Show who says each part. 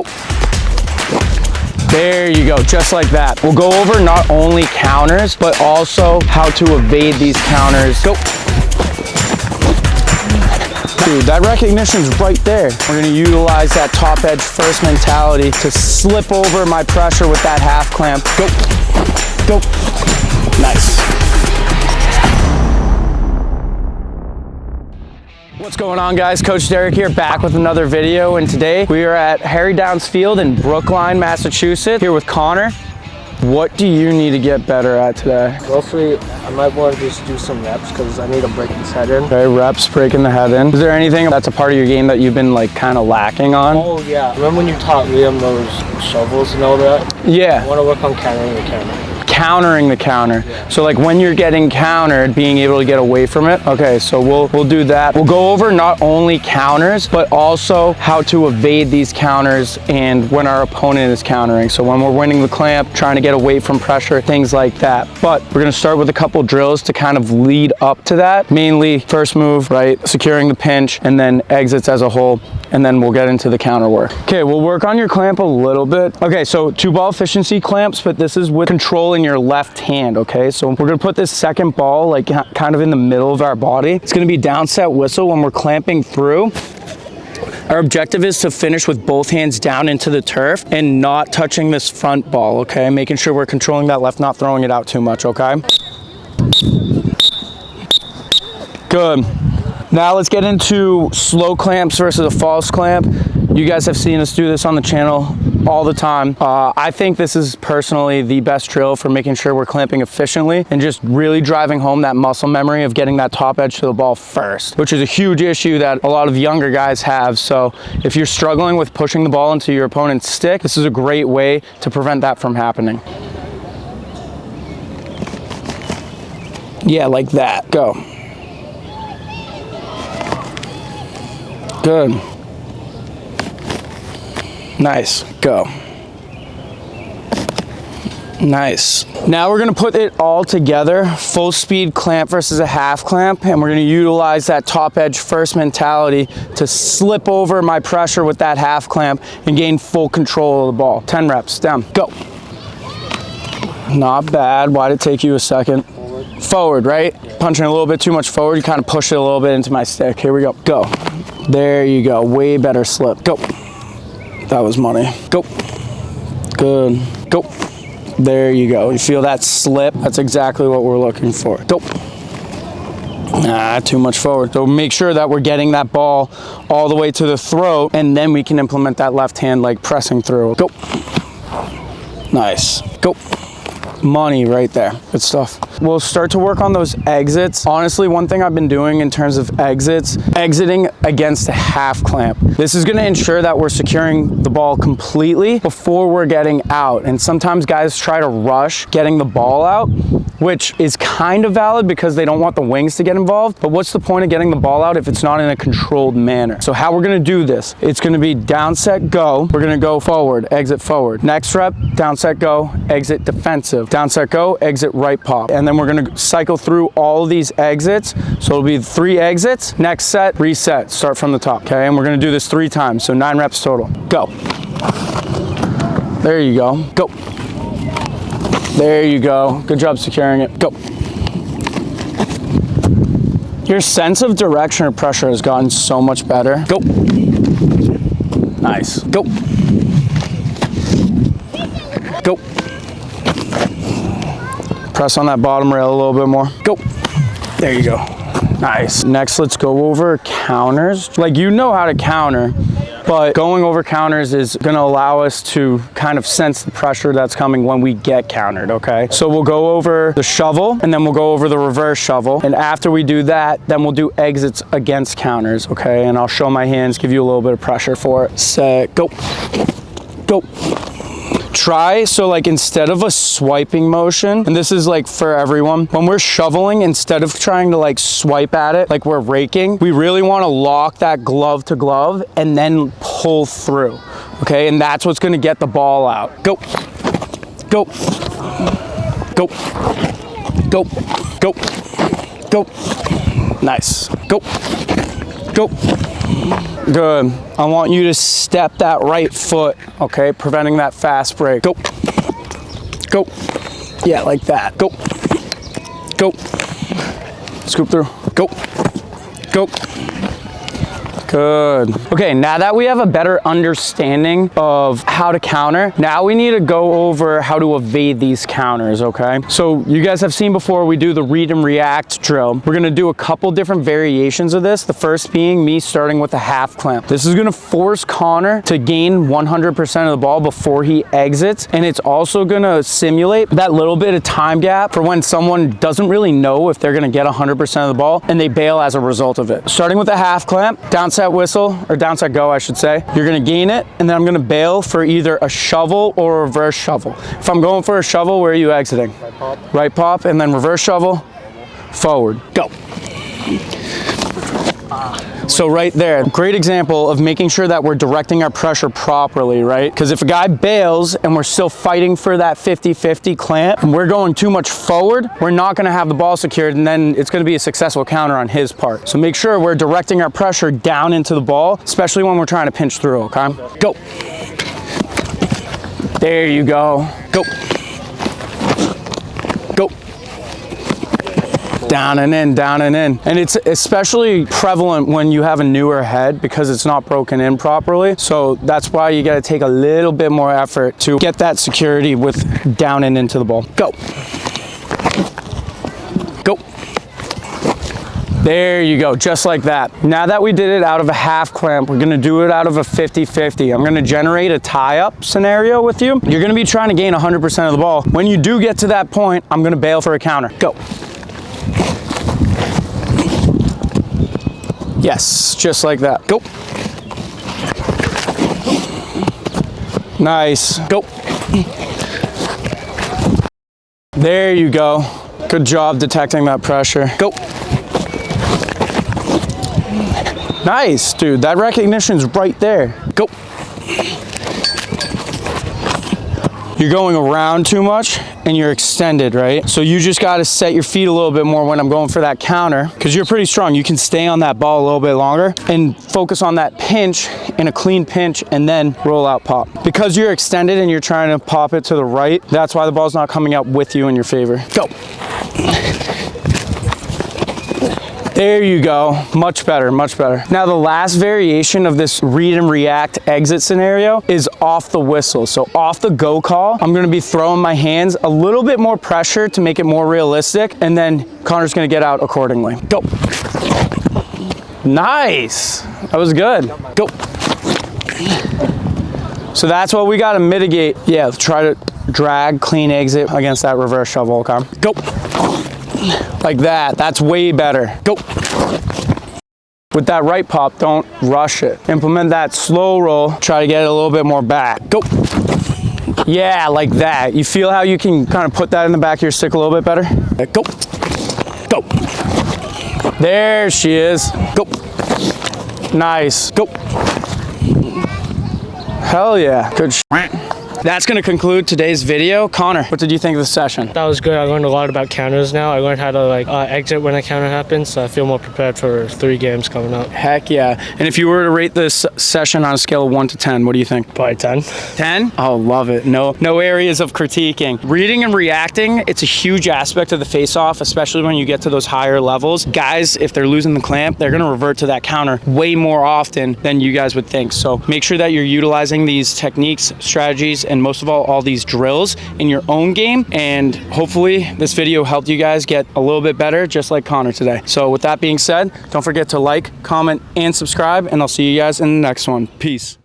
Speaker 1: Go. There you go, just like that. We'll go over not only counters, but also how to evade these counters. Go. Dude, that recognition's right there. We're gonna utilize that top edge first mentality to slip over my pressure with that half clamp. Go, go, nice. What's going on, guys? Coach Derek here, back with another video, and today we are at Harry Downs Field in Brookline, Massachusetts, here with Connor. What do you need to get better at today?
Speaker 2: Mostly, I might want to just do some reps because I need to break this head in.
Speaker 1: Okay, reps, breaking the head in. Is there anything that's a part of your game that you've been like kind of lacking on?
Speaker 2: Oh yeah, remember when you taught Liam those shovels and all that?
Speaker 1: Yeah.
Speaker 2: I want to work on countering the counter.
Speaker 1: Countering the counter.
Speaker 2: Yeah.
Speaker 1: So like when you're getting countered, being able to get away from it. Okay, so we'll do that. We'll go over not only counters, but also how to evade these counters and when our opponent is countering. So when we're winning the clamp, trying to get away from pressure, things like that. But we're gonna start with a couple drills to kind of lead up to that. Mainly first move, right? Securing the pinch, and then exits as a whole. And then we'll get into the counter work. Okay, we'll work on your clamp a little bit. Okay, so 2-ball efficiency clamps, but this is with controlling your left hand, okay? So we're gonna put this second ball like kind of in the middle of our body. It's gonna be down set whistle when we're clamping through. Our objective is to finish with both hands down into the turf and not touching this front ball, okay? Making sure we're controlling that left, not throwing it out too much, okay? Good. Now let's get into slow clamps versus a false clamp. You guys have seen us do this on the channel all the time. I think this is personally the best drill for making sure we're clamping efficiently and just really driving home that muscle memory of getting that top edge to the ball first, which is a huge issue that a lot of younger guys have. So if you're struggling with pushing the ball into your opponent's stick, this is a great way to prevent that from happening. Yeah, like that. Go. Good. Nice. Go. Nice. Now we're gonna put it all together, full speed clamp versus a half clamp, and we're gonna utilize that top edge first mentality to slip over my pressure with that half clamp and gain full control of the ball. 10 reps, down, go. Not bad. Why'd it take you a second? Forward, right? Yeah. Punching a little bit too much forward, you kind of push it a little bit into my stick. Here we go, go. There you go, way better slip, go. That was money, go. Good, go. There you go, you feel that slip? That's exactly what we're looking for, go. Too much forward. So make sure that we're getting that ball all the way to the throat, and then we can implement that left hand like pressing through, go. Nice, go. Money right there, good stuff. We'll start to work on those exits. Honestly, one thing I've been doing in terms of exits, exiting against a half clamp. This is gonna ensure that we're securing the ball completely before we're getting out. And sometimes guys try to rush getting the ball out, which is kind of valid because they don't want the wings to get involved. But what's the point of getting the ball out if it's not in a controlled manner? So how we're gonna do this, it's gonna be down, set, go. We're gonna go forward, exit forward. Next rep, down, set, go, exit defensive. Down, set, go, exit right pop. And then we're gonna cycle through all of these exits. So it'll be 3 exits, next set, reset, start from the top, okay? And we're gonna do this 3 times, so 9 reps total. Go. There you go, go. There you go, good job securing it, go. Your sense of direction or pressure has gotten so much better. Go. Nice, go. Go. Press on that bottom rail a little bit more. Go. There you go. Nice. Next, let's go over counters. Like, you know how to counter, but going over counters is gonna allow us to kind of sense the pressure that's coming when we get countered, okay? So we'll go over the shovel, and then we'll go over the reverse shovel. And after we do that, then we'll do exits against counters, okay? And I'll show my hands, give you a little bit of pressure for it. Set, go. Go. Try, so like instead of a swiping motion, and this is like for everyone, when we're shoveling, instead of trying to like swipe at it like we're raking, we really want to lock that glove to glove and then pull through, okay? And that's what's going to get the ball out. Go, go, go, go, go, go. Nice. Go, go, Good. I want you to step that right foot, okay? Preventing that fast break. Go. Go. Yeah, like that. Go. Go. Scoop through. Go. Go. Good. Okay, now that we have a better understanding of how to counter, now we need to go over how to evade these counters, okay? So you guys have seen before, we do the read and react drill. We're gonna do a couple different variations of this. The first being me starting with a half clamp. This is gonna force Connor to gain 100% of the ball before he exits, and it's also gonna simulate that little bit of time gap for when someone doesn't really know if they're gonna get 100% of the ball and they bail as a result of it. Starting with a half clamp, downside whistle, or downside go, I should say. You're gonna gain it, and then I'm gonna bail for either a shovel or a reverse shovel. If I'm going for a shovel, where are you exiting?
Speaker 2: Right pop.
Speaker 1: Right pop, and then reverse shovel, forward, go. So right there, great example of making sure that we're directing our pressure properly, right? Because if a guy bails and we're still fighting for that 50-50 clamp, and we're going too much forward, we're not gonna have the ball secured, and then it's gonna be a successful counter on his part. So make sure we're directing our pressure down into the ball, especially when we're trying to pinch through, okay? Go. There you go. Go. Go. Down and in, down and in. And it's especially prevalent when you have a newer head because it's not broken in properly. So that's why you gotta take a little bit more effort to get that security with down and into the ball. Go. Go. There you go, just like that. Now that we did it out of a half clamp, we're gonna do it out of a 50-50. I'm gonna generate a tie-up scenario with you. You're gonna be trying to gain 100% of the ball. When you do get to that point, I'm gonna bail for a counter. Go. Yes, just like that. Go. Nice. Go. There you go. Good job detecting that pressure. Go. Nice, dude. That recognition's right there. Go. You're going around too much and you're extended, right? So you just gotta set your feet a little bit more when I'm going for that counter, because you're pretty strong. You can stay on that ball a little bit longer and focus on that pinch in a clean pinch and then roll out pop. Because you're extended and you're trying to pop it to the right, that's why the ball's not coming out with you in your favor. Go. There you go, much better, much better. Now the last variation of this read and react exit scenario is off the whistle. So off the go call, I'm gonna be throwing my hands, a little bit more pressure to make it more realistic, and then Connor's gonna get out accordingly. Go. Nice, that was good. Go. So that's what we gotta mitigate. Yeah, try to drag, clean exit against that reverse shovel, okay? Go. Like that, that's way better. Go. With that right pop, don't rush it. Implement that slow roll, try to get it a little bit more back. Go. Yeah, like that. You feel how you can kind of put that in the back of your stick a little bit better? Go. Go. There she is. Go. Nice. Go. Hell yeah. Good shit. That's going to conclude today's video. Connor, what did you think of the session?
Speaker 2: That was good. I learned a lot about counters now. I learned how to exit when a counter happens, so I feel more prepared for 3 games coming up.
Speaker 1: Heck yeah. And if you were to rate this session on a scale of 1 to 10, what do you think?
Speaker 2: Probably 10.
Speaker 1: 10? Oh, love it. No areas of critiquing. Reading and reacting, it's a huge aspect of the face-off, especially when you get to those higher levels. Guys, if they're losing the clamp, they're going to revert to that counter way more often than you guys would think. So make sure that you're utilizing these techniques, strategies, and most of all these drills in your own game. And hopefully this video helped you guys get a little bit better, just like Connor today. So with that being said, don't forget to like, comment, and subscribe, and I'll see you guys in the next one. Peace.